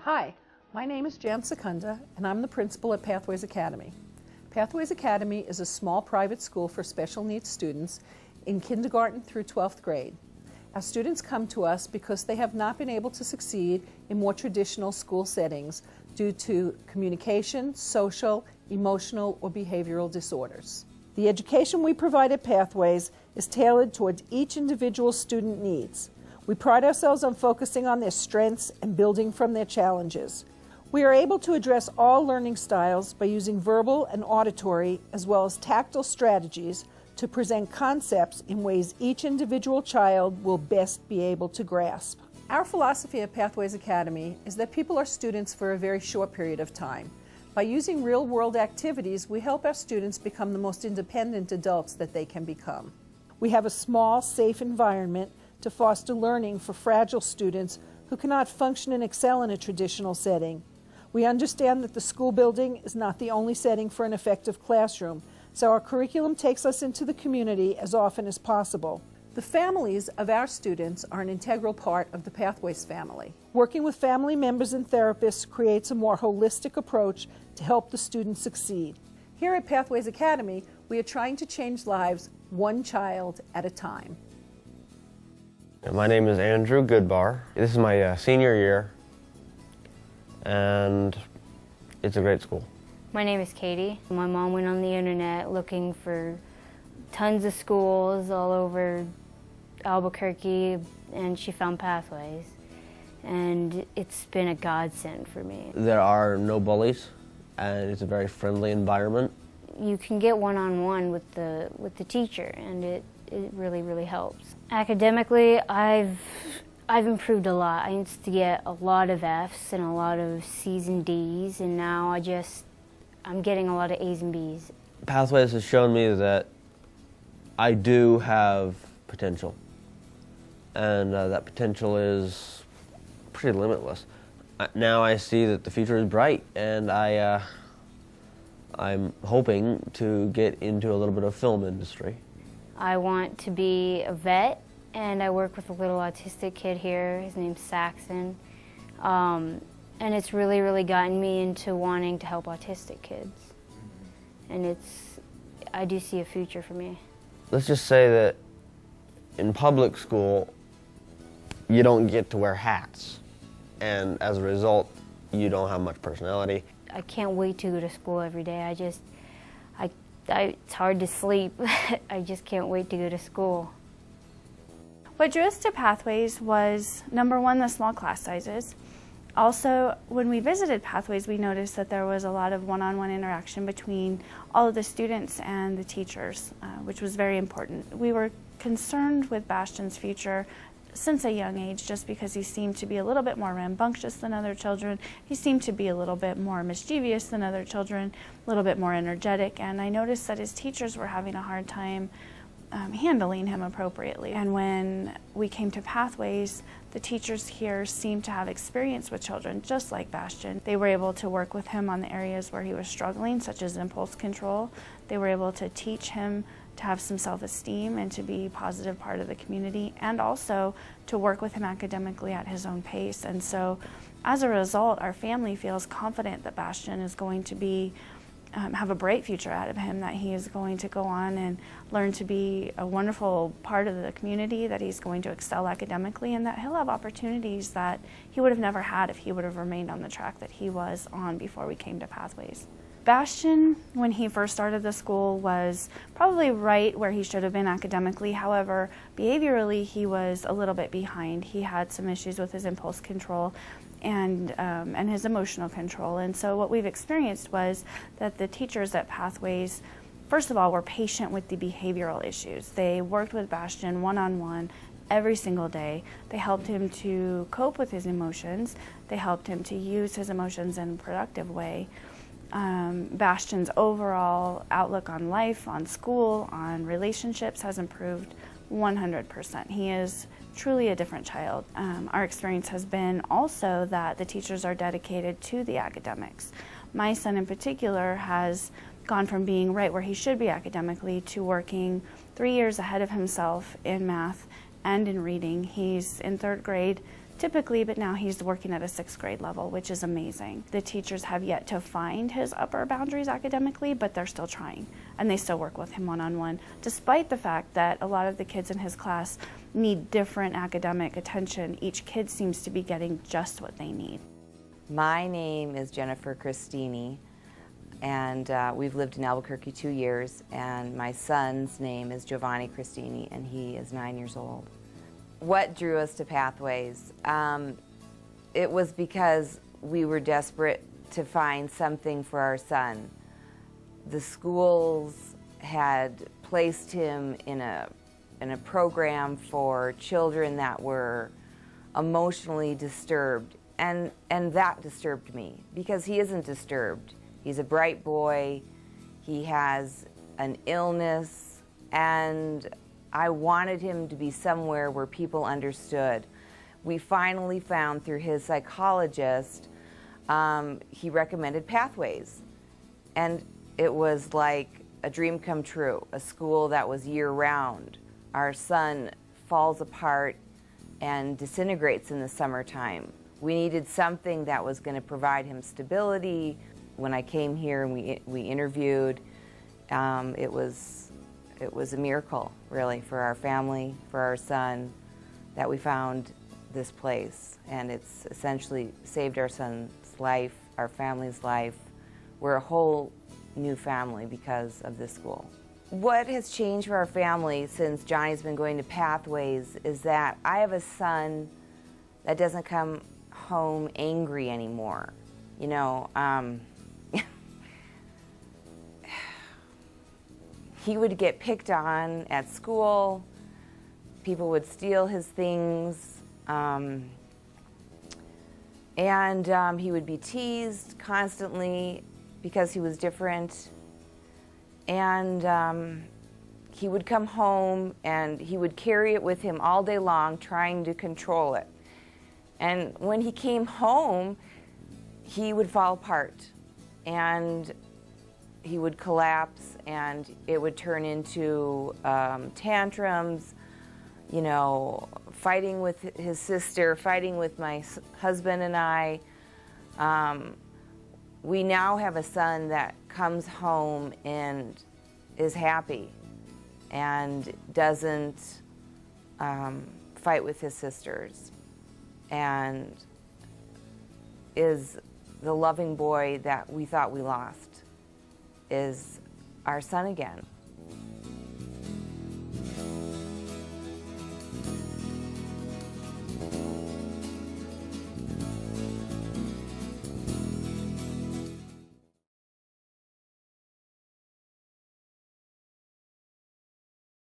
Hi, my name is Jan Secunda, and I'm the principal at Pathways Academy. Pathways Academy is a small private school for special needs students in kindergarten through 12th grade. Our students come to us because they have not been able to succeed in more traditional school settings due to communication, social, emotional, or behavioral disorders. The education we provide at Pathways is tailored towards each individual student needs. We pride ourselves on focusing on their strengths and building from their challenges. We are able to address all learning styles by using verbal and auditory as well as tactile strategies to present concepts in ways each individual child will best be able to grasp. Our philosophy at Pathways Academy is that people are students for a very short period of time. By using real-world activities, we help our students become the most independent adults that they can become. We have a small, safe environment to foster learning for fragile students who cannot function and excel in a traditional setting. We understand that the school building is not the only setting for an effective classroom, so our curriculum takes us into the community as often as possible. The families of our students are an integral part of the Pathways family. Working with family members and therapists creates a more holistic approach to help the students succeed. Here at Pathways Academy, we are trying to change lives one child at a time. My name is Andrew Goodbar. This is my senior year, and it's a great school. My name is Katie. My mom went on the internet looking for tons of schools all over Albuquerque, and she found Pathways. And it's been a godsend for me. There are no bullies, and it's a very friendly environment. You can get one-on-one with the teacher, and it really, really helps. Academically, I've improved a lot. I used to get a lot of F's and a lot of C's and D's, and now I'm getting a lot of A's and B's. Pathways has shown me that I do have potential, and that potential is pretty limitless. Now I see that the future is bright, and I'm hoping to get into a little bit of film industry. I want to be a vet, and I work with a little autistic kid here. His name's Saxon. And it's really, really gotten me into wanting to help autistic kids. And I do see a future for me. Let's just say that in public school, you don't get to wear hats. And as a result, you don't have much personality. I can't wait to go to school every day. It's hard to sleep. I just can't wait to go to school. What drew us to Pathways was, number one, the small class sizes. Also, when we visited Pathways, we noticed that there was a lot of one-on-one interaction between all of the students and the teachers, which was very important. We were concerned with Bastian's future since a young age, just because he seemed to be a little bit more rambunctious than other children. He seemed to be a little bit more mischievous than other children, a little bit more energetic, and I noticed that his teachers were having a hard time handling him appropriately. And when we came to Pathways, the teachers here seemed to have experience with children just like Bastian. They were able to work with him on the areas where he was struggling, such as impulse control. They were able to teach him to have some self-esteem and to be a positive part of the community, and also to work with him academically at his own pace. And so as a result, our family feels confident that Bastian is going to be have a bright future out of him, that he is going to go on and learn to be a wonderful part of the community, that he's going to excel academically, and that he'll have opportunities that he would have never had if he would have remained on the track that he was on before we came to Pathways. Bastian, when he first started the school, was probably right where he should have been academically. However, behaviorally, he was a little bit behind. He had some issues with his impulse control and his emotional control. And so what we've experienced was that the teachers at Pathways, first of all, were patient with the behavioral issues. They worked with Bastian one-on-one every single day. They helped him to cope with his emotions. They helped him to use his emotions in a productive way. Bastian's overall outlook on life, on school, on relationships has improved 100%. He is truly a different child. Our experience has been also that the teachers are dedicated to the academics. My son in particular has gone from being right where he should be academically to working 3 years ahead of himself in math and in reading. He's in 3rd grade typically, but now he's working at a 6th grade level, which is amazing. The teachers have yet to find his upper boundaries academically, but they're still trying, and they still work with him one-on-one, despite the fact that a lot of the kids in his class need different academic attention. Each kid seems to be getting just what they need. My name is Jennifer Christini, and we've lived in Albuquerque 2 years, and my son's name is Giovanni Christini, and he is 9 years old. What drew us to Pathways? It was because we were desperate to find something for our son. The schools had placed him in a program for children that were emotionally disturbed, and that disturbed me, because he isn't disturbed. He's a bright boy, he has an illness, and I wanted him to be somewhere where people understood. We finally found through his psychologist, he recommended Pathways. And it was like a dream come true, a school that was year-round. Our son falls apart and disintegrates in the summertime. We needed something that was going to provide him stability. When I came here and we interviewed, it was a miracle, really, for our family, for our son, that we found this place. And it's essentially saved our son's life, our family's life. We're a whole new family because of this school. What has changed for our family since Johnny's been going to Pathways is that I have a son that doesn't come home angry anymore. You know, he would get picked on at school, people would steal his things, and he would be teased constantly because he was different. And he would come home and he would carry it with him all day long, trying to control it. And when he came home, he would fall apart, and he would collapse, and it would turn into tantrums, you know, fighting with his sister, fighting with my husband and I. We now have a son that comes home and is happy and doesn't fight with his sisters, and is the loving boy that we thought we lost, is our son again.